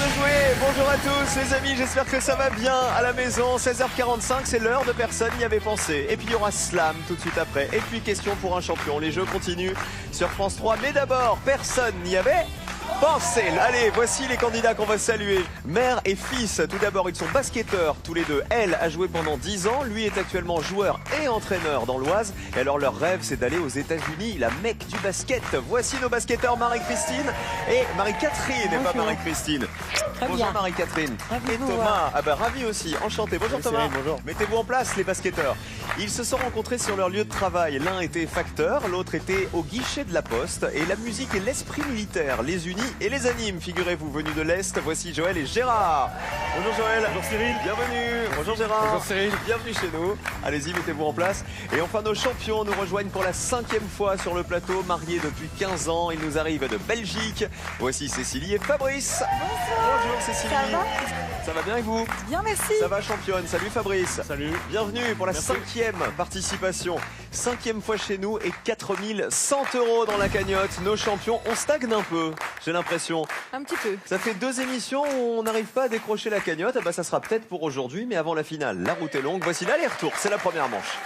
de jouer. Bonjour à tous les amis, j'espère que ça va bien à la maison. 16h45, c'est l'heure de personne n'y avait pensé. Et puis il y aura Slam tout de suite après. Et puis question pour un champion. Les jeux continuent sur France 3. Mais d'abord, personne n'y avait pensé. Allez, voici les candidats qu'on va saluer. Mère et fils, tout d'abord, ils sont basketteurs tous les deux. Elle a joué pendant 10 ans. Lui est actuellement joueur et entraîneur dans l'Oise. Et alors leur rêve, c'est d'aller aux États-Unis, la Mecque du basket. Voici nos basketteurs Marie-Christine et Marie-Catherine, et pas Marie-Christine. Bonjour Marie-Catherine. Et Thomas, ah bah ravi aussi, enchanté. Bonjour Thomas. Cyril, bonjour. Mettez-vous en place les basketteurs. Ils se sont rencontrés sur leur lieu de travail. L'un était facteur, l'autre était au guichet de la poste. Et la musique et l'esprit militaire les unit et les anime. Figurez-vous, venus de l'Est, voici Joël et Gérard. Bonjour Joël. Bonjour Cyril. Bienvenue. Bonjour Gérard. Bonjour Cyril. Bienvenue chez nous. Allez-y, mettez-vous en place. Et enfin, nos champions nous rejoignent pour la 5e fois sur le plateau. Mariés depuis 15 ans, ils nous arrivent de Belgique. Voici Cécilie et Fabrice. Bonjour Cécilie. Ça va bien et vous? Bien, merci. Ça va championne. Salut Fabrice. Salut. Bienvenue pour la 5e participation. 5e fois chez nous et 4100 € dans la cagnotte. Nos champions, on stagne un peu, j'ai l'impression. Un petit peu. Ça fait 2 émissions où on n'arrive pas à décrocher la cagnotte. Ah bah ça sera peut-être pour aujourd'hui, mais avant la finale, la route est longue. Voici l'aller-retour, c'est la première manche.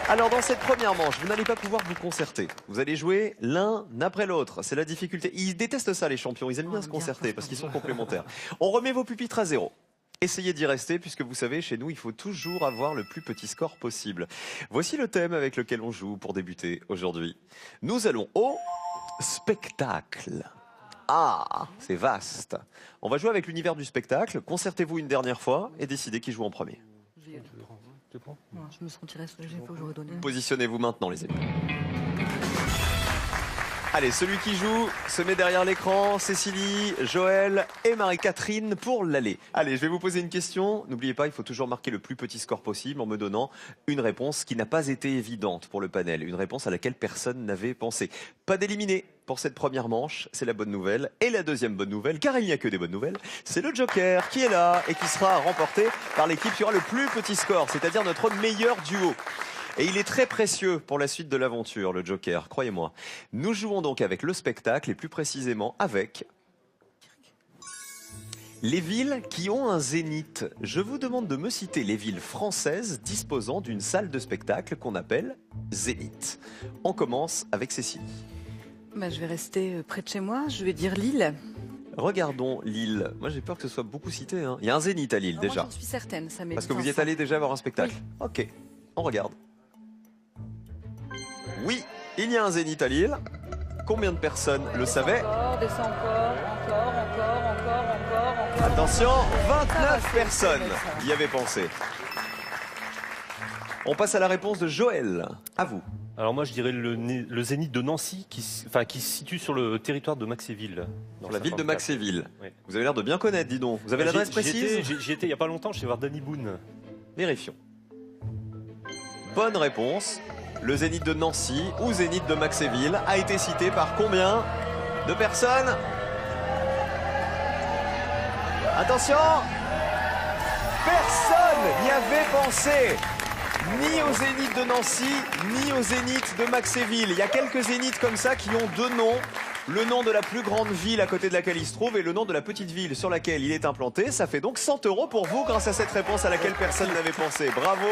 Alors dans cette première manche, vous n'allez pas pouvoir vous concerter. Vous allez jouer l'un après l'autre. C'est la difficulté. Ils détestent ça les champions, ils aiment bien se concerter parce qu'ils sont complémentaires. On remet vos pupitres à 0. Essayez d'y rester puisque vous savez, chez nous, il faut toujours avoir le plus petit score possible. Voici le thème avec lequel on joue pour débuter aujourd'hui. Nous allons au spectacle. Ah, c'est vaste. On va jouer avec l'univers du spectacle. Concertez-vous une dernière fois et décidez qui joue en premier. Je me sentirais soulagée, faut que je redonne. Positionnez-vous maintenant, les amis. Allez, celui qui joue se met derrière l'écran. Cécilie, Joël et Marie-Catherine pour l'aller. Allez, je vais vous poser une question. N'oubliez pas, il faut toujours marquer le plus petit score possible en me donnant une réponse qui n'a pas été évidente pour le panel. Une réponse à laquelle personne n'avait pensé. Pas d'éliminer pour cette première manche, c'est la bonne nouvelle. Et la deuxième bonne nouvelle, car il n'y a que des bonnes nouvelles, c'est le Joker qui est là et qui sera remporté par l'équipe qui aura le plus petit score, c'est-à-dire notre meilleur duo. Et il est très précieux pour la suite de l'aventure, le Joker, croyez-moi. Nous jouons donc avec le spectacle et plus précisément avec les villes qui ont un zénith. Je vous demande de me citer les villes françaises disposant d'une salle de spectacle qu'on appelle zénith. On commence avec Cécilie. Bah, je vais rester près de chez moi, je vais dire Lille. Regardons Lille. Moi j'ai peur que ce soit beaucoup cité. Hein. Il y a un zénith à Lille Non, déjà. Moi, j'en suis certaine, ça m'est Parce que vous y êtes allé déjà voir un spectacle. Oui. Ok, on regarde. Oui, il y a un zénith à Lille. Combien de personnes le savaient? Descends encore. Attention, 29 c'est personnes intéressant. y avaient pensé. On passe à la réponse de Joël. À vous. Alors moi je dirais le Zénith de Nancy qui se situe sur le territoire de Maxéville. Dans la ville de Maxéville. Oui. Vous avez l'air de bien connaître, dis donc. Vous avez l'adresse précise? J'y étais il n'y a pas longtemps, je suis voir Danny Boone. Vérifions. Bonne réponse. Le Zénith de Nancy ou Zénith de Maxéville a été cité par combien de personnes? Attention! Personne n'y avait pensé! Ni au Zénith de Nancy, ni au Zénith de Maxéville. Il y a quelques zéniths comme ça qui ont 2 noms. Le nom de la plus grande ville à côté de laquelle il se trouve et le nom de la petite ville sur laquelle il est implanté. Ça fait donc 100 € pour vous grâce à cette réponse à laquelle personne n'avait pensé. Bravo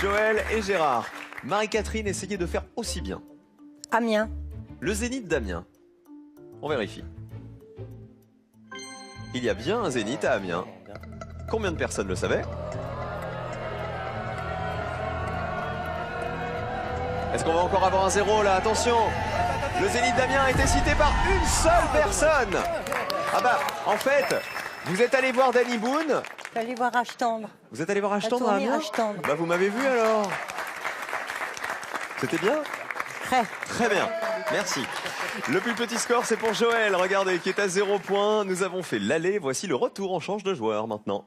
Joël et Gérard. Marie-Catherine, essayez de faire aussi bien. Amiens. Le Zénith d'Amiens. On vérifie. Il y a bien un Zénith à Amiens. Combien de personnes le savaient? Est-ce qu'on va encore avoir un 0 là? Attention! Le Zénith d'Amiens a été cité par une seule personne! Ah bah, en fait, vous êtes allé voir Danny Boone. J'allais voir Achtendre. Vous êtes allé voir La Achtendre à tournée Amiens? Achtendre. Bah vous m'avez vu alors. C'était bien? Très. Très bien, merci. Le plus petit score, c'est pour Joël, regardez, qui est à 0 points. Nous avons fait l'aller, voici le retour, on change de joueur maintenant.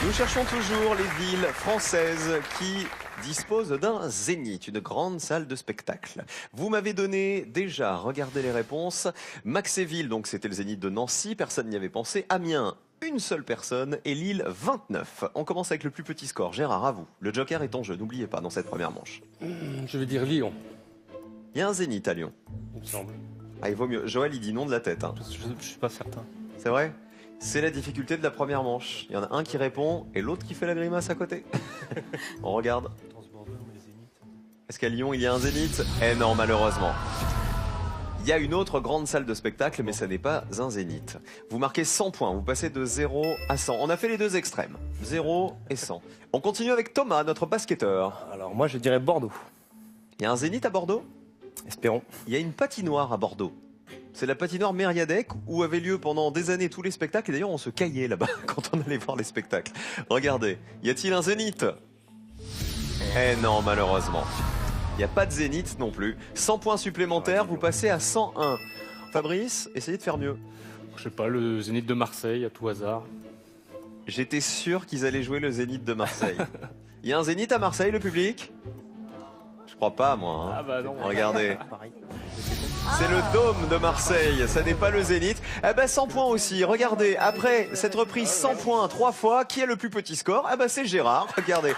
Nous cherchons toujours les villes françaises qui disposent d'un zénith, une grande salle de spectacle. Vous m'avez donné déjà, regardez les réponses, Maxéville, donc c'était le zénith de Nancy, personne n'y avait pensé. Amiens, une seule personne et Lille 29. On commence avec le plus petit score. Gérard, à vous. Le Joker est en jeu, n'oubliez pas, dans cette première manche. Je vais dire Lyon, Il y a un Zénith à Lyon. il me semble. Ah, il vaut mieux. Joël, il dit non de la tête. Hein. Je suis pas certain. C'est vrai? C'est la difficulté de la première manche. Il y en a un qui répond et l'autre qui fait la grimace à côté. On regarde. Est-ce qu'à Lyon, il y a un Zénith? Eh non, malheureusement. Il y a une autre grande salle de spectacle, mais ça n'est pas un Zénith. Vous marquez 100 points, vous passez de 0 à 100. On a fait les deux extrêmes, 0 et 100. On continue avec Thomas, notre basketteur. Alors moi je dirais Bordeaux. Il y a un Zénith à Bordeaux? Espérons. Il y a une patinoire à Bordeaux. C'est la patinoire Mériadec où avaient lieu pendant des années tous les spectacles. Et d'ailleurs, on se caillait là-bas quand on allait voir les spectacles. Regardez, y a-t-il un Zénith? Eh non, malheureusement. Il n'y a pas de Zénith non plus. 100 points supplémentaires, vous passez à 101. Fabrice, essayez de faire mieux. je sais pas, le Zénith de Marseille à tout hasard. J'étais sûr qu'ils allaient jouer le Zénith de Marseille. Il y a un Zénith à Marseille, le public? Je crois pas, moi. Hein. Ah bah non. Regardez. Pareil. C'est le Dôme de Marseille, ça n'est pas le Zénith. Eh ben 100 points aussi, regardez, après cette reprise 100 points 3 fois, qui a le plus petit score? Eh ben c'est Gérard, regardez.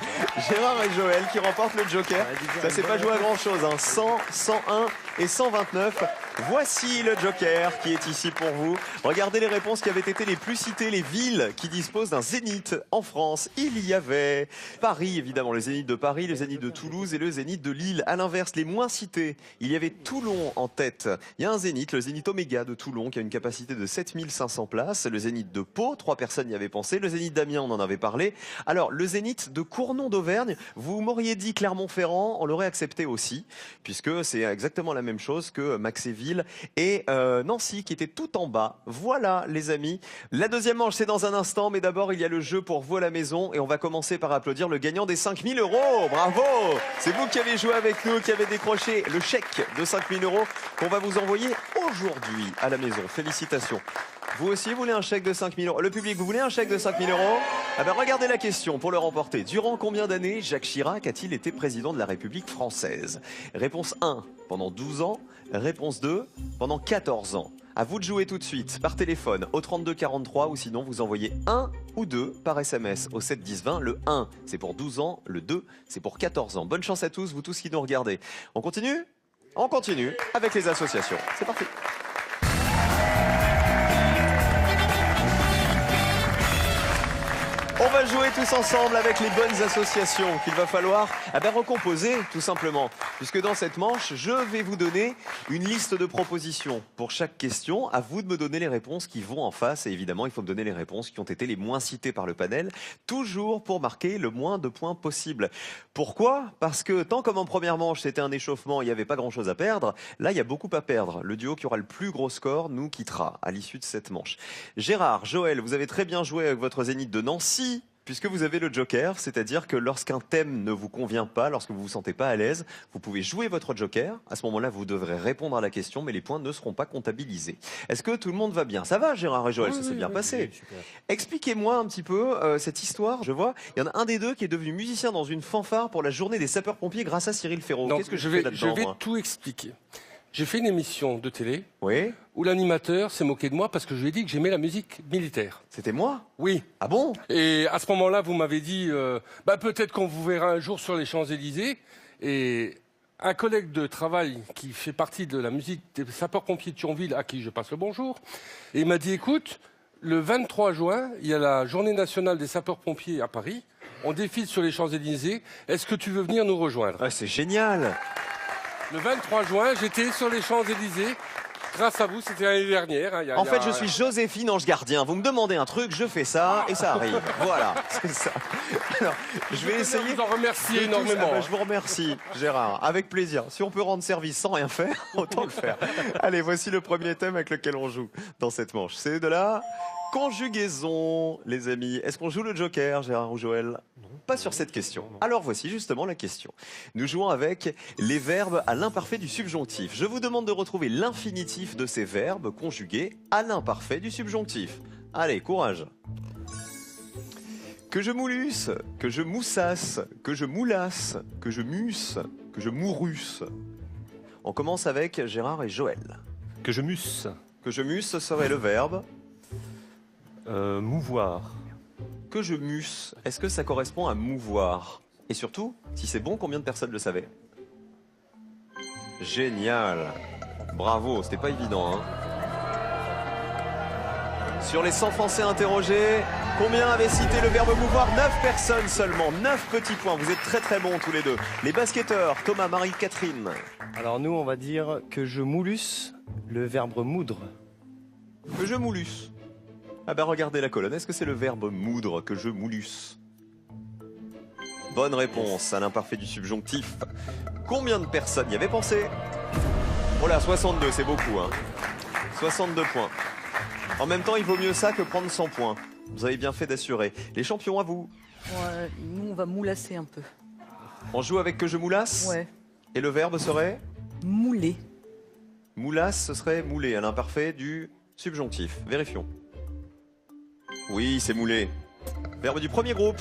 Gérard et Joël qui remportent le Joker. Ça s'est pas joué à grand chose, hein. 100, 101 et 129. Voici le Joker qui est ici pour vous. Regardez les réponses qui avaient été les plus citées, les villes qui disposent d'un Zénith en France. Il y avait Paris, évidemment, le Zénith de Paris, le Zénith de Toulouse et le Zénith de Lille. À l'inverse, les moins cités, il y avait Toulon en tête. Il y a un Zénith, le Zénith Oméga de Toulon, qui a une capacité de 7500 places. Le Zénith de Pau, 3 personnes y avaient pensé. Le Zénith d'Amiens, on en avait parlé. Alors, le Zénith de Cournon d'Auvergne, vous m'auriez dit Clermont-Ferrand, on l'aurait accepté aussi, puisque c'est exactement la même chose que Maxéville et Nancy, qui était tout en bas. Voilà, les amis. La deuxième manche, c'est dans un instant, mais d'abord, il y a le jeu pour vous à la maison, et on va commencer par applaudir le gagnant des 5000 €. Bravo! C'est vous qui avez joué avec nous, qui avez décroché le chèque de 5000 € qu'on va vous envoyer aujourd'hui à la maison. Félicitations. Vous aussi, vous voulez un chèque de 5000 €? Le public, vous voulez un chèque de 5000 €? Ah ben, regardez la question pour le remporter. Durant combien d'années Jacques Chirac a-t-il été président de la République française? Réponse 1, pendant 12 ans. Réponse 2, pendant 14 ans. À vous de jouer tout de suite, par téléphone, au 32 43, ou sinon vous envoyez 1 ou 2 par SMS au 7 10 20. Le 1, c'est pour 12 ans, le 2, c'est pour 14 ans. Bonne chance à tous, vous tous qui nous regardez. On continue? On continue avec les associations. C'est parti. On va jouer tous ensemble avec les bonnes associations qu'il va falloir recomposer tout simplement. Puisque dans cette manche, je vais vous donner une liste de propositions pour chaque question. À vous de me donner les réponses qui vont en face. Et évidemment, il faut me donner les réponses qui ont été les moins citées par le panel. Toujours pour marquer le moins de points possible. Pourquoi? Parce que tant comme en première manche, c'était un échauffement, il n'y avait pas grand-chose à perdre. Là, il y a beaucoup à perdre. Le duo qui aura le plus gros score nous quittera à l'issue de cette manche. Gérard, Joël, vous avez très bien joué avec votre Zénith de Nancy. Puisque vous avez le Joker, c'est-à-dire que lorsqu'un thème ne vous convient pas, lorsque vous vous sentez pas à l'aise, vous pouvez jouer votre Joker. À ce moment-là, vous devrez répondre à la question, mais les points ne seront pas comptabilisés. Est-ce que tout le monde va bien? Ça va, Gérard et Joël, ça s'est bien passé. Expliquez-moi un petit peu cette histoire. Je vois, il y en a un des deux qui est devenu musicien dans une fanfare pour la journée des sapeurs-pompiers grâce à Cyril Ferraud. Donc, Qu'est-ce que je fais vais là-dedans, moi tout expliquer. J'ai fait une émission de télé Oui, où l'animateur s'est moqué de moi parce que je lui ai dit que j'aimais la musique militaire. c'était moi. Oui. Ah bon? Et à ce moment-là, vous m'avez dit, peut-être qu'on vous verra un jour sur les Champs-Élysées. Et un collègue de travail qui fait partie de la musique des sapeurs-pompiers de Thionville, à qui je passe le bonjour, et il m'a dit, écoute, le 23 juin, il y a la journée nationale des sapeurs-pompiers à Paris. On défile sur les Champs-Élysées. Est-ce que tu veux venir nous rejoindre? Ah, c'est génial. Le 23 juin, j'étais sur les Champs-Élysées. Grâce à vous, c'était l'année dernière. Hein, En fait, je suis Joséphine Ange Gardien. Vous me demandez un truc, je fais ça et ça arrive. Voilà, c'est ça. Alors, je vais essayer. vous en remercier énormément. Je vous remercie, Gérard. Avec plaisir. Si on peut rendre service sans rien faire, autant le faire. Allez, voici le premier thème avec lequel on joue dans cette manche. C'est de la conjugaison, les amis. Est-ce qu'on joue le Joker, Gérard ou Joël? Pas sur cette question. Alors voici justement la question. Nous jouons avec les verbes à l'imparfait du subjonctif. Je vous demande de retrouver l'infinitif de ces verbes conjugués à l'imparfait du subjonctif. Allez, courage. Que je moulusse, que je moussasse, que je moulasse, que je musse, que je mourusse. On commence avec Gérard et Joël. Que je musse. Que je musse serait le verbe. Mouvoir. Que je mousse, est-ce que ça correspond à mouvoir? Et surtout, si c'est bon, combien de personnes le savaient? Génial. Bravo, c'était pas évident, hein. Sur les 100 Français interrogés, combien avaient cité le verbe mouvoir? 9 personnes seulement, 9 petits points. Vous êtes très très bons tous les deux. Les basketteurs, Thomas, Marie, Catherine. Alors nous, on va dire que je moulusse le verbe moudre. Que je moulusse. Ah ben regardez la colonne, est-ce que c'est le verbe moudre que je moulusse? Bonne réponse à l'imparfait du subjonctif. Combien de personnes y avaient pensé? Oh là, 62, c'est beaucoup, hein. 62 points. En même temps, il vaut mieux ça que prendre 100 points. Vous avez bien fait d'assurer. Les champions, à vous. Ouais, nous, on va moulasser un peu. On joue avec que je moulasse? Ouais. Et le verbe serait? Mouler. Moulasse, ce serait mouler à l'imparfait du subjonctif. Vérifions. Oui, c'est mouler. Verbe du premier groupe.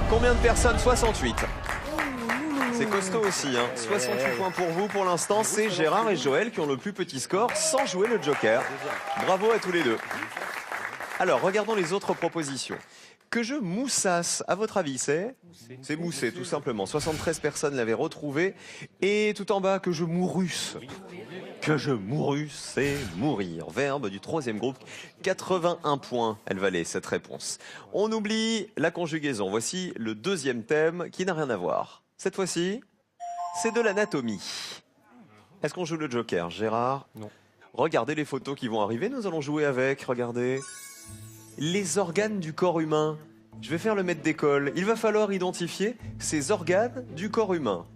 Combien de personnes? 68. C'est costaud aussi, hein. 68 points pour vous pour l'instant. C'est Gérard et Joël qui ont le plus petit score sans jouer le joker. Bravo à tous les deux. Alors, regardons les autres propositions. Que je moussasse, à votre avis, c'est mousser, tout simplement. 73 personnes l'avaient retrouvé. Et tout en bas, que je mourusse. Que je mourusse, c'est mourir. Verbe du troisième groupe. 81 points, elle valait cette réponse. On oublie la conjugaison. Voici le deuxième thème qui n'a rien à voir. Cette fois-ci, c'est de l'anatomie. Est-ce qu'on joue le joker, Gérard? Non. Regardez les photos qui vont arriver. Nous allons jouer avec, regardez, les organes du corps humain. Je vais faire le maître d'école. Il va falloir identifier ces organes du corps humain.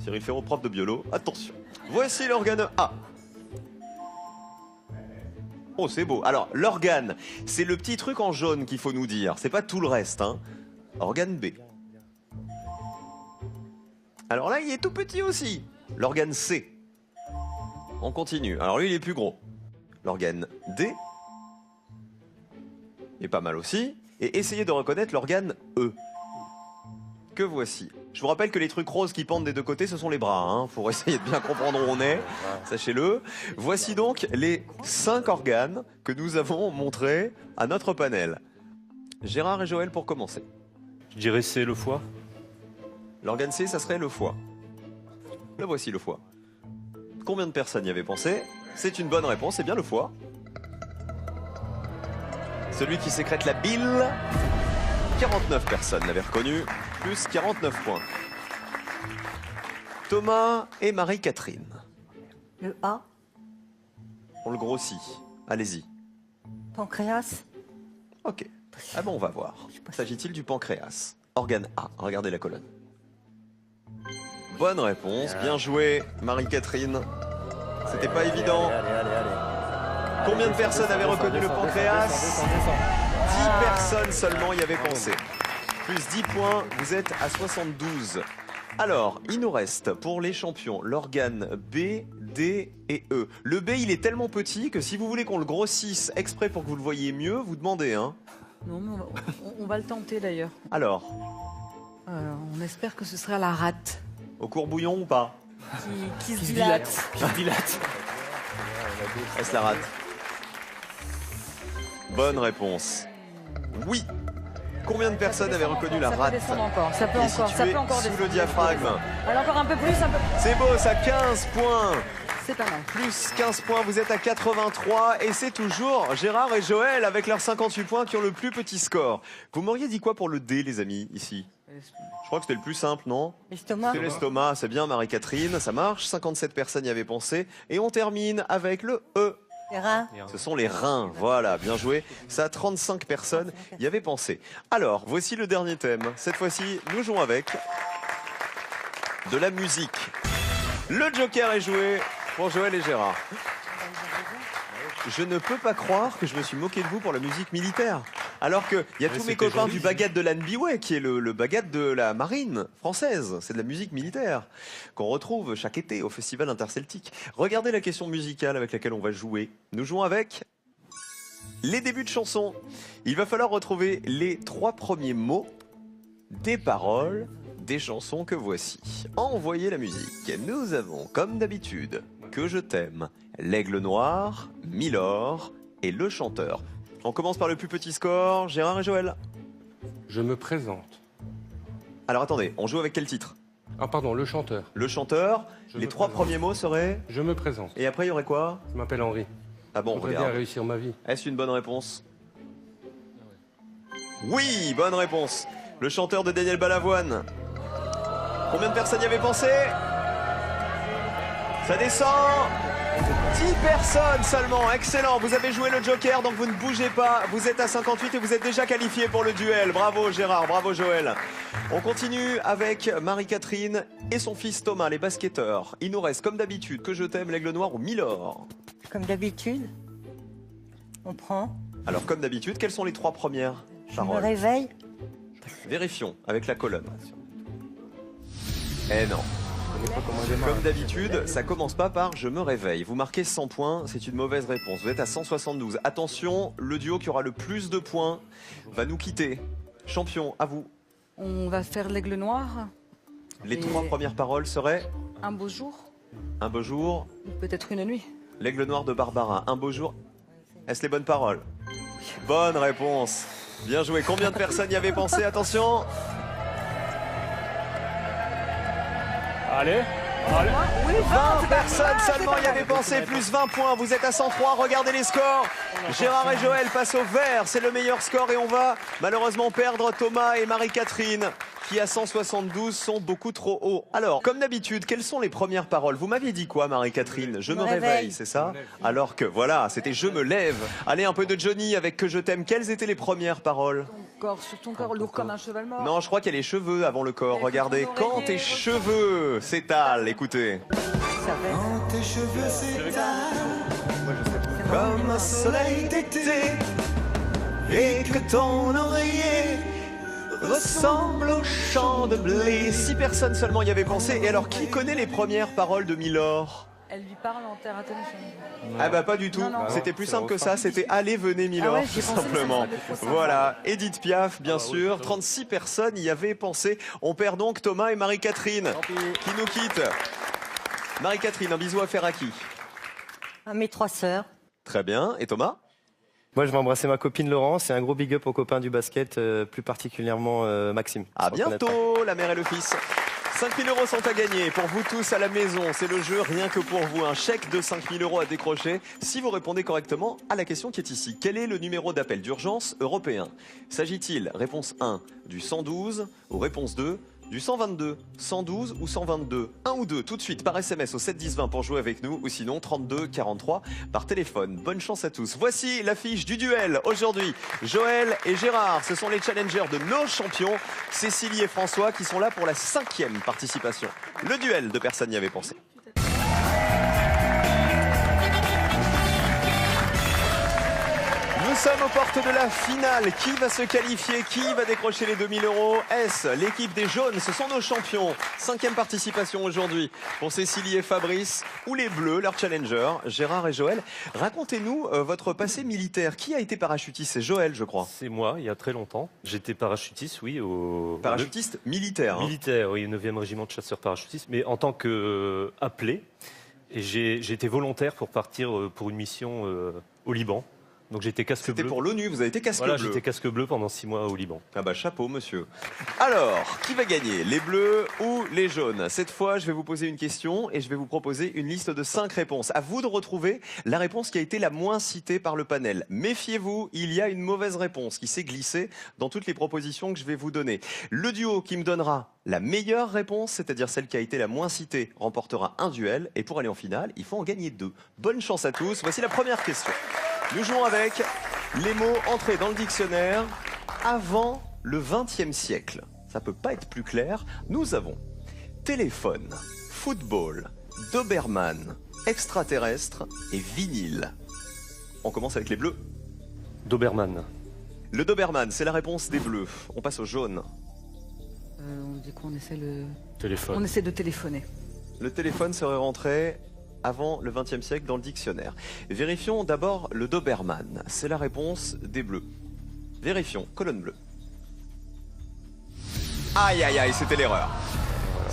Cyril Ferraud, prof de biolo, attention. Voici l'organe A. Oh, c'est beau. Alors, l'organe, c'est le petit truc en jaune qu'il faut nous dire. C'est pas tout le reste, hein. Organe B. Alors là, il est tout petit aussi. L'organe C. On continue. Alors lui, il est plus gros. L'organe D. Il est pas mal aussi. Et essayez de reconnaître l'organe E. Que voici. Je vous rappelle que les trucs roses qui pendent des deux côtés, ce sont les bras, hein, pour essayer de bien comprendre où on est, sachez-le. Voici donc les 5 organes que nous avons montrés à notre panel. Gérard et Joël pour commencer. Je dirais c'est le foie. L'organe C, ça serait le foie. Le voici, le foie. Combien de personnes y avaient pensé? C'est une bonne réponse, c'est bien le foie. Celui qui sécrète la bile. 49 personnes l'avaient reconnu, plus 49 points. Thomas et Marie-Catherine. Le A, On le grossit. Allez-y. pancréas, Ok. Ah bon, on va voir. S'agit-il du pancréas? Organe A. Regardez la colonne. Bonne réponse. Bien joué, Marie-Catherine. C'était pas évident. Combien de personnes avaient reconnu le pancréas? 10 personnes seulement y avaient pensé. Plus 10 points, vous êtes à 72. Alors, il nous reste pour les champions l'organe B, D et E. Le B, il est tellement petit que si vous voulez qu'on le grossisse exprès pour que vous le voyiez mieux, vous demandez, hein. Non, mais on va le tenter d'ailleurs. Alors, On espère que ce sera la rate au courbouillon ou pas? qui se dilate. Est-ce la rate? Bonne réponse. Oui. Combien de personnes avaient reconnu la Ça rate? peut descendre encore, ça peut Qui est encore, ça située peut encore sous descendre. le diaphragme. Alors encore un peu plus, un peu. C'est beau, ça, 15 points. C'est pas mal. Plus 15 points, vous êtes à 83. Et c'est toujours Gérard et Joël avec leurs 58 points qui ont le plus petit score. Vous m'auriez dit quoi pour le D, les amis, ici? Je crois que c'était le plus simple, non? l'estomac, C'est l'estomac, c'est bien, Marie-Catherine, ça marche. 57 personnes y avaient pensé. Et on termine avec le E. les reins, Ce sont les reins, voilà, bien joué. Ça, 35 personnes y avaient pensé. Alors, voici le dernier thème. Cette fois-ci, nous jouons avec de la musique. Le Joker est joué pour Joël et Gérard. Je ne peux pas croire que je me suis moqué de vous pour la musique militaire. Alors qu'il y a tous mes copains du Bagat de l'Anbiway, qui est le Bagat de la marine française. C'est de la musique militaire qu'on retrouve chaque été au Festival interceltique. Regardez la question musicale avec laquelle on va jouer. Nous jouons avec les débuts de chansons. Il va falloir retrouver les 3 premiers mots des paroles des chansons que voici. Envoyez la musique. Nous avons, comme d'habitude, Que je t'aime, L'Aigle Noir, Milord et Le Chanteur. On commence par le plus petit score. Gérard et Joël. Je me présente. Alors attendez, on joue avec quel titre? Ah pardon, le chanteur. Le chanteur. Je Les me 3 présente. premiers mots seraient... Je me présente. Et après, il y aurait quoi? Je m'appelle Henri. Ah bon, Je voudrais bien regarde. réussir ma vie. Est-ce une bonne réponse? Oui, bonne réponse. Le chanteur de Daniel Balavoine. Combien de personnes y avaient pensé? Ça descend. 10 personnes seulement, excellent. Vous avez joué le joker, donc vous ne bougez pas. Vous êtes à 58 et vous êtes déjà qualifié pour le duel. Bravo Gérard, bravo Joël. On continue avec Marie-Catherine et son fils Thomas, les basketteurs. Il nous reste, comme d'habitude, Que je t'aime, l'Aigle Noir ou Milord. Comme d'habitude, on prend. Alors, comme d'habitude, quelles sont les 3 premières Je me paroles? réveille. Vérifions avec la colonne. Eh non. Comme d'habitude, ça commence pas par je me réveille. Vous marquez 100 points, c'est une mauvaise réponse. Vous êtes à 172. Attention, le duo qui aura le plus de points va nous quitter. Champion, à vous. On va faire l'aigle noir. Les Et- 3 premières paroles seraient Un beau jour, un beau jour, ou peut-être une nuit. l'aigle noir de Barbara, un beau jour. Est-ce les bonnes paroles? Bonne réponse. Bien joué. Combien de personnes y avaient pensé? Attention. Allez, 20 personnes seulement y avaient pensé, plus 20 points. Vous êtes à 103, regardez les scores. Gérard et Joël passent au vert, c'est le meilleur score et on va malheureusement perdre Thomas et Marie-Catherine qui à 172 sont beaucoup trop hauts. Alors, comme d'habitude, quelles sont les premières paroles? Vous m'aviez dit quoi, Marie-Catherine? Je me réveille, c'est ça? Alors que voilà, c'était je me lève. Allez, un peu de Johnny avec Que je t'aime. Quelles étaient les premières paroles? Corps sur ton corps, lourd comme un cheval mort. Non, je crois qu'il y a les cheveux avant le corps. Regardez, quand tes cheveux s'étalent, écoutez. Ça va. Comme un soleil d'été et que ton oreiller ressemble au champ de blé. 6 personnes seulement y avaient pensé. Et alors, qui connaît les premières paroles de Milord? Elle lui parle en terre à téléphone. Ah bah pas du tout. Non, non. C'était plus simple que ça. C'était Allez, venez Milord, Ah ouais, tout j'ai pensé que simplement. ça serait trop simple. Voilà. Edith Piaf, bien sûr. 36 personnes y avaient pensé. On perd donc Thomas et Marie-Catherine qui nous quittent. Marie-Catherine, un bisou à faire à qui? À mes 3 sœurs. Très bien. Et Thomas? Moi, je vais embrasser ma copine Laurence et un gros big up aux copains du basket, plus particulièrement Maxime. À On se reconnaîtra. bientôt, la mère et le fils. 5 000 € sont à gagner pour vous tous à la maison. C'est le jeu rien que pour vous. Un chèque de 5 000 € à décrocher si vous répondez correctement à la question qui est ici. Quel est le numéro d'appel d'urgence européen? S'agit-il, réponse 1, du 112 ou réponse 2, du 122, 112 ou 122? Un ou deux, tout de suite par SMS au 7 10 20 pour jouer avec nous ou sinon 32 43 par téléphone. Bonne chance à tous. Voici l'affiche du duel. Aujourd'hui, Joël et Gérard, ce sont les challengers de nos champions, Cécilie et François, qui sont là pour la 5e participation. Le duel de personne n'y avait pensé. Nous sommes aux portes de la finale. Qui va se qualifier? Qui va décrocher les 2000 €? Est-ce l'équipe des jaunes? Ce sont nos champions. 5e participation aujourd'hui pour Cécilie et Fabrice. Ou les bleus, leurs challengers, Gérard et Joël. Racontez-nous votre passé militaire. Qui a été parachutiste? C'est Joël, je crois. c'est moi, il y a très longtemps. J'étais parachutiste, oui, au Parachutiste militaire. hein. militaire, oui, au 9e régiment de chasseurs parachutistes, mais en tant que appelé. Et j'ai été volontaire pour partir pour une mission au Liban. Donc j'étais casque C'était bleu. pour l'ONU, vous avez été casque Voilà, bleu. j'étais casque bleu pendant 6 mois au Liban. Ah bah chapeau monsieur. Alors, qui va gagner? Les bleus ou les jaunes? Cette fois, je vais vous poser une question et je vais vous proposer une liste de 5 réponses. À vous de retrouver la réponse qui a été la moins citée par le panel. Méfiez-vous, il y a une mauvaise réponse qui s'est glissée dans toutes les propositions que je vais vous donner. Le duo qui me donnera la meilleure réponse, c'est-à-dire celle qui a été la moins citée, remportera un duel. Et pour aller en finale, il faut en gagner 2. Bonne chance à tous. Voici la première question. Nous jouons avec les mots entrés dans le dictionnaire avant le XXe siècle. Ça peut pas être plus clair. Nous avons téléphone, football, Doberman, extraterrestre et vinyle. On commence avec les bleus. Doberman. Le Doberman, c'est la réponse des bleus. On passe au jaune. On dit qu'on essaie Téléphone. On essaie de téléphoner. Le téléphone serait rentré avant le XXe siècle dans le dictionnaire. Vérifions d'abord le Doberman. C'est la réponse des bleus. Vérifions, colonne bleue. Aïe aïe aïe, c'était l'erreur.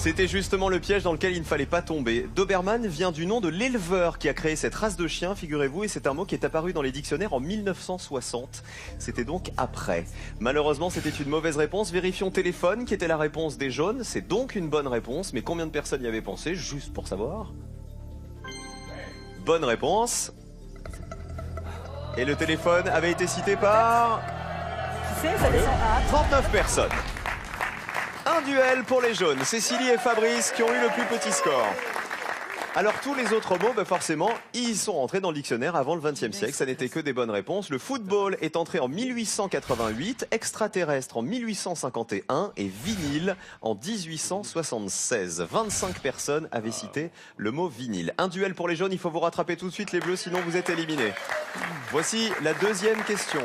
C'était justement le piège dans lequel il ne fallait pas tomber. Doberman vient du nom de l'éleveur qui a créé cette race de chien, figurez-vous, et c'est un mot qui est apparu dans les dictionnaires en 1960. C'était donc après. Malheureusement, c'était une mauvaise réponse. Vérifions téléphone, qui était la réponse des jaunes. C'est donc une bonne réponse, mais combien de personnes y avaient pensé, juste pour savoir? Bonne réponse. Et le téléphone avait été cité par... Tu sais, ça descend à 39 personnes. Un duel pour les jaunes, Cécilie et Fabrice qui ont eu le plus petit score. Alors tous les autres mots, forcément, ils sont rentrés dans le dictionnaire avant le XXe siècle, ça n'était que des bonnes réponses. Le football est entré en 1888, extraterrestre en 1851 et vinyle en 1876. 25 personnes avaient cité le mot vinyle. Un duel pour les jaunes, il faut vous rattraper tout de suite les bleus, sinon vous êtes éliminés. Voici la deuxième question.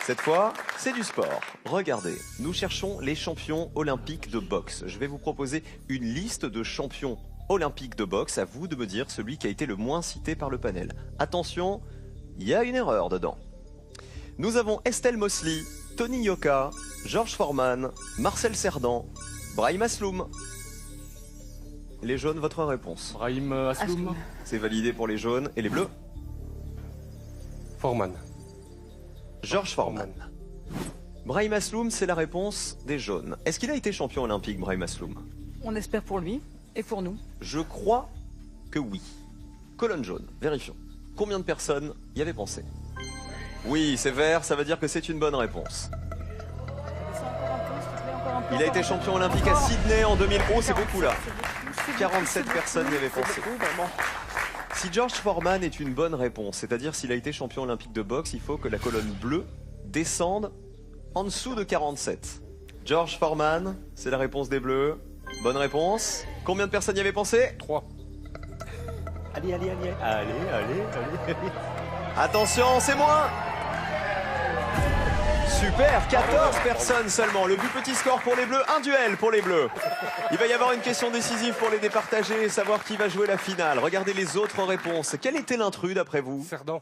Cette fois, c'est du sport. Regardez, nous cherchons les champions olympiques de boxe. Je vais vous proposer une liste de champions olympiques de boxe. À vous de me dire celui qui a été le moins cité par le panel. Attention, il y a une erreur dedans. Nous avons Estelle Mosley, Tony Yoka, Georges Foreman, Marcel Cerdan, Brahim Asloum. Les jaunes, votre réponse? Brahim Asloum. C'est validé pour les jaunes. Et les bleus? Foreman. Georges Foreman. Brahim Asloum, c'est la réponse des jaunes. Est-ce qu'il a été champion olympique, Brahim Asloum? On espère pour lui et pour nous. Je crois que oui. Colonne jaune, vérifions. Combien de personnes y avaient pensé? Oui, c'est vert, ça veut dire que c'est une bonne réponse. Il a été champion olympique à Sydney en 2000. Oh, c'est beaucoup là. 47 personnes y avaient pensé. Si George Foreman est une bonne réponse, c'est-à-dire s'il a été champion olympique de boxe, il faut que la colonne bleue descende en dessous de 47. George Foreman, c'est la réponse des bleus. Bonne réponse. Combien de personnes y avaient pensé? 3. Allez. Attention, c'est moins. Super, 14 personnes seulement. Le plus petit score pour les bleus, un duel pour les bleus. Il va y avoir une question décisive pour les départager et savoir qui va jouer la finale. Regardez les autres réponses. Quel était l'intrus d'après vous? Cerdan.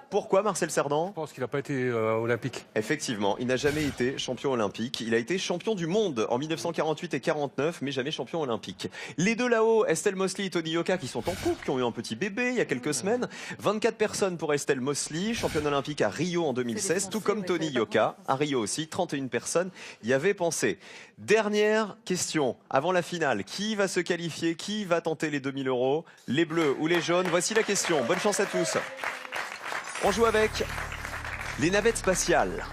Pourquoi Marcel Cerdan? Je pense qu'il n'a pas été olympique. Effectivement, il n'a jamais été champion olympique. Il a été champion du monde en 1948 et 49, mais jamais champion olympique. Les deux là-haut, Estelle Mosley et Tony Yoka, qui sont en couple, qui ont eu un petit bébé il y a quelques semaines. 24 personnes pour Estelle Mosley, championne olympique à Rio en 2016, tout comme Tony Yoka. À Rio aussi, 31 personnes y avaient pensé. Dernière question, avant la finale. Qui va se qualifier? Qui va tenter les 2000 €? Les bleus ou les jaunes? Voici la question. Bonne chance à tous. On joue avec les navettes spatiales.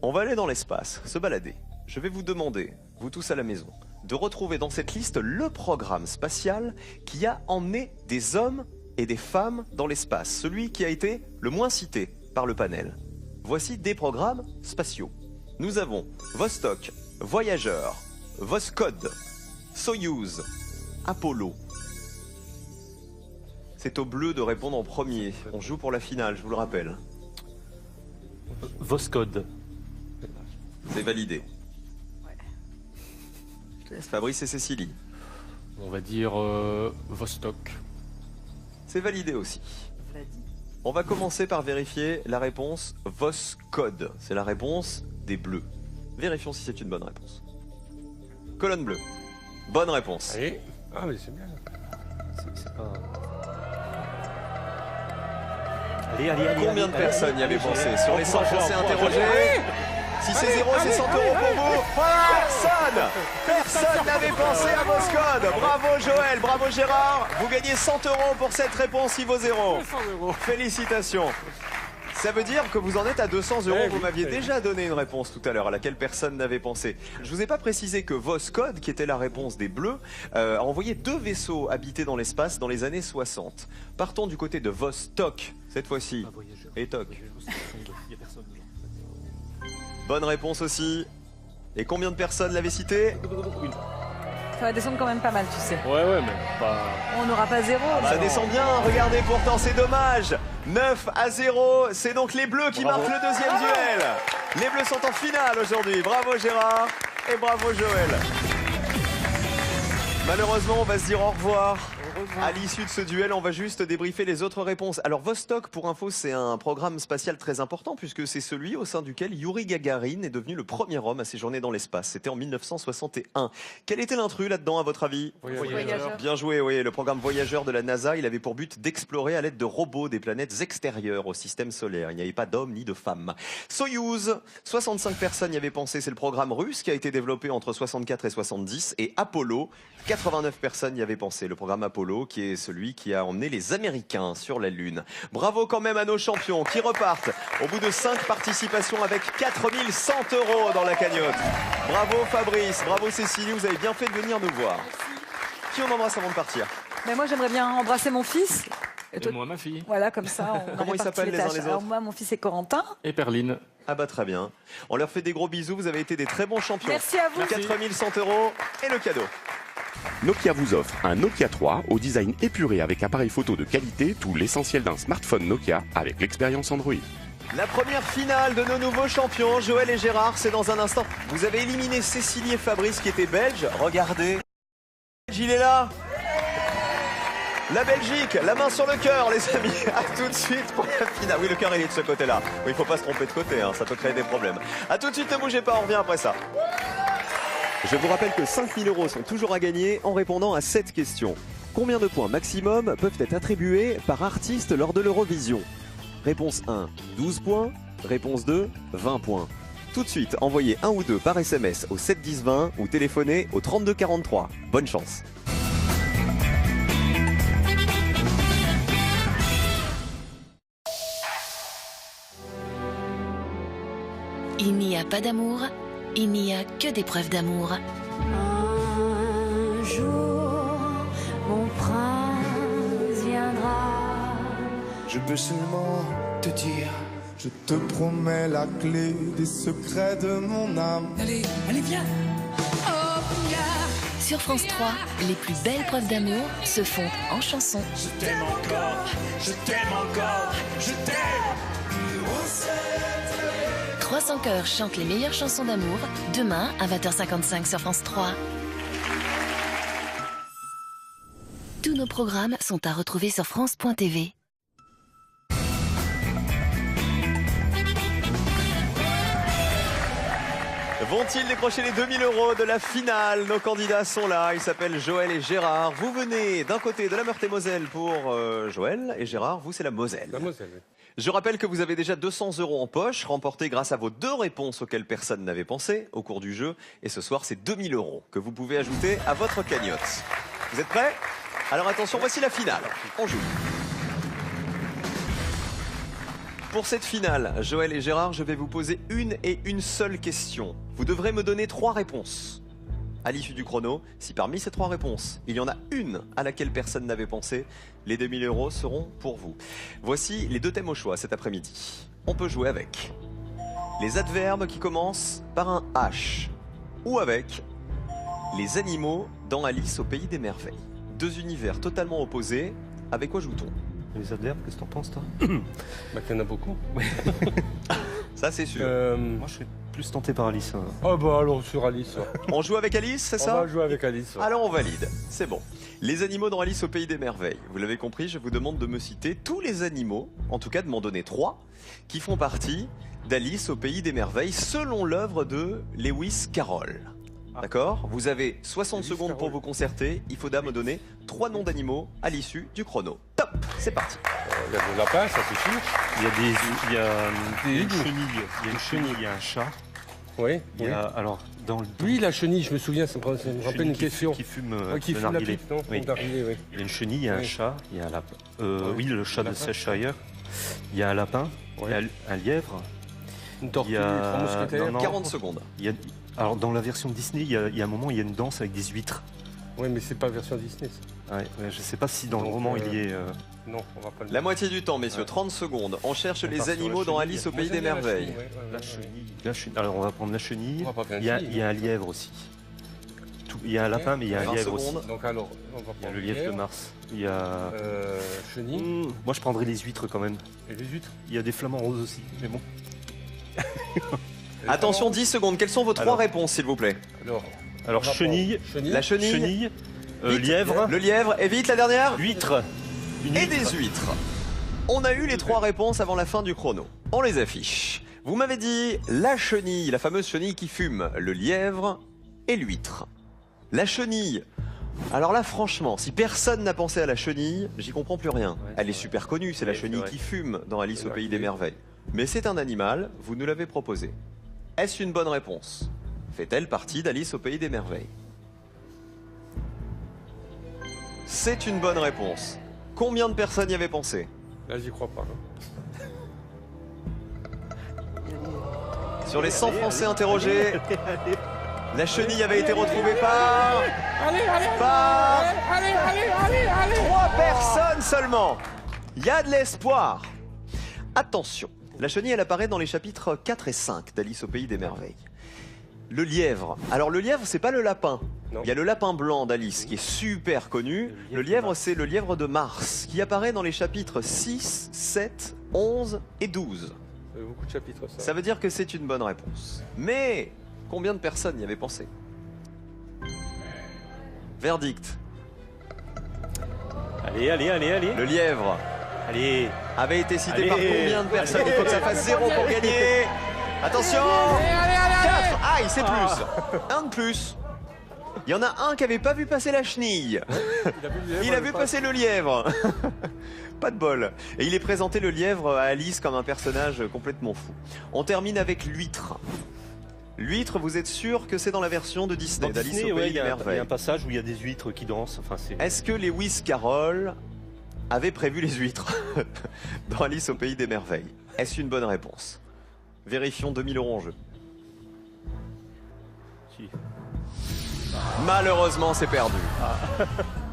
On va aller dans l'espace, se balader. Je vais vous demander, vous tous à la maison, de retrouver dans cette liste le programme spatial qui a emmené des hommes et des femmes dans l'espace. Celui qui a été le moins cité par le panel. Voici des programmes spatiaux. Nous avons Vostok, Voyageur, Voskhod, Soyouz, Apollo. C'est au bleu de répondre en premier. On joue pour la finale, je vous le rappelle. Voskhod. C'est validé. Fabrice et Cécilie. On va dire Vostok. C'est validé aussi. On va commencer par vérifier la réponse Voskhod. C'est la réponse des bleus. Vérifions si c'est une bonne réponse. Colonne bleue. Bonne réponse. Allez. Ah mais c'est bien. C'est pas... Combien de personnes y avaient pensé? Sur les 100 Français interrogés, si c'est 0, c'est 100 € pour vous. Personne n'avait pensé à Voskhod. Bravo Joël, bravo Gérard. Vous gagnez 100 € pour cette réponse, il vaut 0. Félicitations. Ça veut dire que vous en êtes à 200 €. Vous m'aviez déjà donné une réponse tout à l'heure à laquelle personne n'avait pensé. Je vous ai pas précisé que Voskhod, qui était la réponse des Bleus, a envoyé 2 vaisseaux habités dans l'espace dans les années 60. Partons du côté de Vostok, cette fois-ci. Et Tok. Bonne réponse aussi. Et combien de personnes l'avaient cité? Ça va descendre quand même pas mal, tu sais. Ouais, mais pas... On n'aura pas 0. Ça descend bien, regardez pourtant, c'est dommage. 9-0, c'est donc les Bleus qui marquent le deuxième duel. Les Bleus sont en finale aujourd'hui. Bravo Gérard et bravo Joël. Malheureusement, on va se dire au revoir. À l'issue de ce duel, on va juste débriefer les autres réponses. Alors Vostok, pour info, c'est un programme spatial très important puisque c'est celui au sein duquel Yuri Gagarin est devenu le premier homme à séjourner dans l'espace. C'était en 1961. Quel était l'intrus là-dedans, à votre avis? Voyageur. Bien joué, oui. Le programme Voyageur de la NASA, il avait pour but d'explorer à l'aide de robots des planètes extérieures au système solaire. Il n'y avait pas d'hommes ni de femmes. Soyouz, 65 personnes y avaient pensé. C'est le programme russe qui a été développé entre 64 et 70. Et Apollo, 89 personnes y avaient pensé. Le programme Apollo, qui est celui qui a emmené les Américains sur la Lune. Bravo quand même à nos champions qui repartent au bout de 5 participations avec 4100 € dans la cagnotte. Bravo Fabrice, bravo Cécilie, vous avez bien fait de venir nous voir. Qui on embrasse avant de partir? Mais moi, j'aimerais bien embrasser mon fils. Et toi- moi, ma fille. Voilà, comme ça. Comment ils s'appellent les uns les Alors autres? moi, mon fils est Corentin. Et Perline. Ah bah très bien. On leur fait des gros bisous, vous avez été des très bons champions. Merci à vous. 4100 € et le cadeau. Nokia vous offre un Nokia 3 au design épuré avec appareil photo de qualité, tout l'essentiel d'un smartphone Nokia avec l'expérience Android. La première finale de nos nouveaux champions, Joël et Gérard, c'est dans un instant. Vous avez éliminé Cécilie et Fabrice qui étaient belges. Regardez. Il est là. La Belgique, la main sur le cœur, les amis. À tout de suite pour la finale. Oui, le cœur, il est de ce côté-là. Oui, il ne faut pas se tromper de côté, hein, ça peut créer des problèmes. À tout de suite, ne bougez pas, on revient après ça. Je vous rappelle que 5000 € sont toujours à gagner en répondant à cette question. Combien de points maximum peuvent être attribués par artiste lors de l'Eurovision? Réponse 1, 12 points. Réponse 2, 20 points. Tout de suite, envoyez un ou deux par SMS au 7 10 20 ou téléphonez au 32 43. Bonne chance. Il n'y a pas d'amour, il n'y a que des preuves d'amour. Un jour, mon prince viendra. Je peux seulement te dire, je te promets la clé des secrets de mon âme. Allez, viens. Oh, Sur France 3, les plus belles preuves d'amour se font en chansons. je t'aime encore, je t'aime encore, je t'aime. 300 cœurs chantent les meilleures chansons d'amour, demain à 20h55 sur France 3. Tous nos programmes sont à retrouver sur France.tv. Vont-ils décrocher les 2000 € de la finale? Nos candidats sont là, ils s'appellent Joël et Gérard. Vous venez d'un côté de la Meurthe-et-Moselle pour Joël et Gérard, vous c'est la Moselle. La Moselle, oui. Je rappelle que vous avez déjà 200 € en poche, remportés grâce à vos 2 réponses auxquelles personne n'avait pensé au cours du jeu. Et ce soir, c'est 2000 € que vous pouvez ajouter à votre cagnotte. Vous êtes prêts? Alors attention, voici la finale. On joue. Pour cette finale, Joël et Gérard, je vais vous poser une et une seule question. Vous devrez me donner 3 réponses. À l'issue du chrono, si parmi ces 3 réponses, il y en a une à laquelle personne n'avait pensé, les 2000 € seront pour vous. Voici les 2 thèmes au choix cet après-midi. On peut jouer avec les adverbes qui commencent par un H ou avec les animaux dans Alice au pays des merveilles. 2 univers totalement opposés. Avec quoi joue-t-on? Les adverbes, qu'est-ce que t'en penses, toi? Bah, qu'il y en a beaucoup. Ça, c'est sûr. Moi, je serais plus tenté par Alice. Hein. Oh bah alors sur Alice. On joue avec Alice, c'est On ça? va jouer avec Alice. Alors on valide, c'est bon. Les animaux dans Alice au pays des merveilles. Vous l'avez compris, je vous demande de me citer tous les animaux, en tout cas de m'en donner 3, qui font partie d'Alice au pays des merveilles selon l'œuvre de Lewis Carroll. D'accord? Vous avez 60 Lewis secondes pour Carroll. vous concerter. Il faut me donner 3 noms d'animaux à l'issue du chrono. Top, c'est parti. Il y a le lapin, ça c'est sûr. Il y a il y a Des une hibous. chenille, il y a une chenille, il y a un chat. Oui. Il y a, alors, dans le Oui, la chenille, je me souviens, ça me rappelle une question. qui fume Qui le fume la narguilé. pipe, non? Oui. Le narguilé, oui. Il y a une chenille, il y a un Oui. chat, il y a un lapin. Oui, le chat de Lapin. Cheshire. Il y a un lapin, il y a un lièvre. Une tortue, Il y a- 3 mousquetaires. non, non. 40 secondes. Il y a, alors, dans la version Disney, il y a un moment, il y a une danse avec des huîtres. Oui, mais c'est pas version Disney. Ça. Ouais, je sais pas si dans le Donc, roman il y est. Non, on va pas le La moitié du temps, messieurs, Ouais. 30 secondes. On cherche On part les sur animaux la dans chenille. Alice au Moi, pays j'aime des bien la merveilles. chenille, ouais, ouais, ouais. La chenille. Alors, on va prendre la chenille. On va pas faire Il y a, une il y a un lièvre aussi. Il y a un lapin, mais il y a un 20 lièvre aussi. secondes. Donc alors, on va Il y a prendre le lièvre de Mars. Il y a. chenille Moi, je prendrais les huîtres quand même. et les huîtres. Il y a des flamants roses aussi, mais bon. Attention, 10 secondes. Quelles sont vos 3 Alors. réponses, s'il vous plaît? Alors, Alors, on va chenille, prendre chenille. La chenille, chenille, Lièvre. Le lièvre. Et vite, la dernière. Huître. Et des huîtres. On a eu les 3 réponses avant la fin du chrono. On les affiche. Vous m'avez dit la chenille, la fameuse chenille qui fume, le lièvre et l'huître. La chenille. Alors là, franchement, si personne n'a pensé à la chenille, j'y comprends plus rien. Elle est super connue, c'est la chenille qui fume dans Alice au Pays des Merveilles. Mais c'est un animal, vous nous l'avez proposé. Est-ce une bonne réponse? Fait-elle partie d'Alice au Pays des Merveilles? C'est une bonne réponse. Combien de personnes y avaient pensé? Là, j'y crois pas. Sur les 100 Français interrogés, la chenille avait été retrouvée par... Par... 3 personnes seulement. Il y a de l'espoir. Attention, la chenille, elle apparaît dans les chapitres 4 et 5 d'Alice au Pays des Merveilles. Le lièvre. Alors le lièvre, c'est pas le lapin. Non. Il y a le lapin blanc d'Alice qui est super connu. Le lièvre, c'est le lièvre de Mars qui apparaît dans les chapitres 6, 7, 11 et 12. Beaucoup de chapitres, ça. Ça veut dire que c'est une bonne réponse. Mais combien de personnes y avaient pensé? Verdict. Allez, allez, allez, allez. Le lièvre Allez. avait été cité Allez. par combien de personnes? Il faut que ça fasse 0 pour gagner. Attention. 4. Aïe, c'est plus. Un de plus. Il y en a un qui n'avait pas vu passer la chenille. Il a vu passer le lièvre. Pas de bol. Et il est présenté le lièvre à Alice comme un personnage complètement fou. On termine avec l'huître. L'huître, vous êtes sûr que c'est dans la version de Disney, d'Alice au Pays il y des a Merveilles? un passage où il y a des huîtres qui dansent. Enfin, Est-ce que Lewis Carroll avait prévu les huîtres dans Alice au Pays des Merveilles? Est-ce une bonne réponse? Vérifions 2000 € en jeu. Si. Malheureusement, c'est perdu.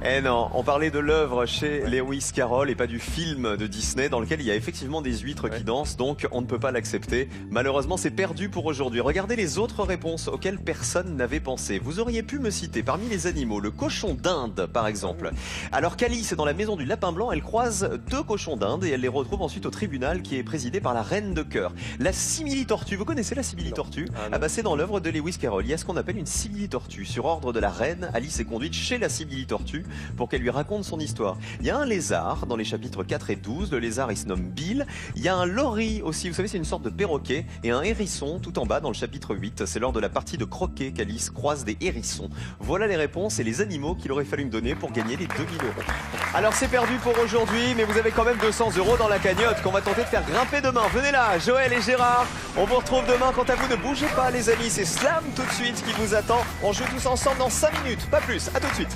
Eh non, on parlait de l'œuvre chez Lewis Carroll et pas du film de Disney dans lequel il y a effectivement des huîtres qui dansent, donc on ne peut pas l'accepter. Malheureusement, c'est perdu pour aujourd'hui. Regardez les autres réponses auxquelles personne n'avait pensé. Vous auriez pu me citer parmi les animaux le cochon d'Inde, par exemple. Alors qu'Alice est dans la maison du lapin blanc, elle croise 2 cochons d'Inde et elle les retrouve ensuite au tribunal qui est présidé par la reine de cœur. La simili-tortue, vous connaissez la simili-tortue? Ah bah c'est dans l'œuvre de Lewis Carroll. Il y a ce qu'on appelle une simili-tortue. Sur ordre de la reine, Alice est conduite chez la simili-tortue pour qu'elle lui raconte son histoire. Il y a un lézard dans les chapitres 4 et 12, le lézard il se nomme Bill. Il y a un lori aussi, vous savez c'est une sorte de perroquet, et un hérisson tout en bas dans le chapitre 8. C'est lors de la partie de croquet qu'Alice croise des hérissons. Voilà les réponses et les animaux qu'il aurait fallu me donner pour gagner les 2000 €. Alors c'est perdu pour aujourd'hui, mais vous avez quand même 200 € dans la cagnotte qu'on va tenter de faire grimper demain. Venez là, Joël et Gérard, on vous retrouve demain. Quant à vous, ne bougez pas les amis, c'est Slam tout de suite qui vous attend. On joue tous ensemble dans 5 minutes, pas plus, à tout de suite.